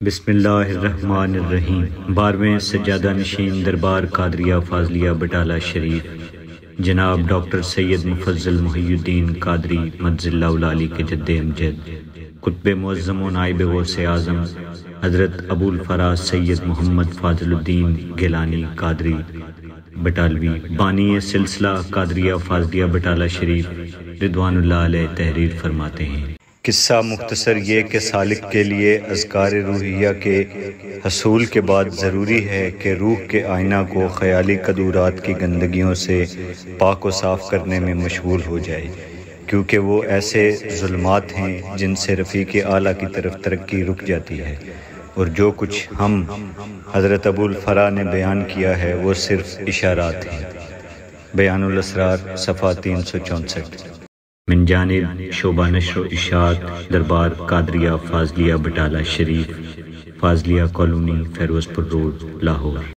بسم اللہ الرحمن الرحیم 12ویں سجادہ نشین دربار قادریہ فاضلیہ بٹالہ شریف جناب ڈاکٹر سید مفضل محی الدین قادری مدظ اللہ العالی کے جد امجد قطب معظم و نائب غوث اعظم حضرت ابو الفرا سید محمد فاضل الدین گیلانی قادری بٹالوی بانی سلسلہ قادریہ فاضلیہ بٹالہ شریف رضوان اللہ علیہ تحریر فرماتے ہیں۔ قصہ مختصر یہ کہ سالک کے لیے اذکار روحیہ کے حصول کے بعد ضروری ہے کہ روح کے آئینہ کو خیالی قدورات کی گندگیوں سے پاک و صاف کرنے میں مشغول ہو جائے، کیونکہ وہ ایسے ظلمات ہیں جن سے رفیق اعلیٰ کی طرف ترقی رک جاتی ہے، اور جو کچھ ہم حضرت ابو الفرا نے بیان کیا ہے وہ صرف اشارات ہیں۔ بیان الاسرار صفحہ 364 من جانب شعبہ نشر و اشاعت دربار قادریہ فاضلیہ بٹالہ شریف، فاضلیہ کالونی، فیروز پور روڈ، لاہور۔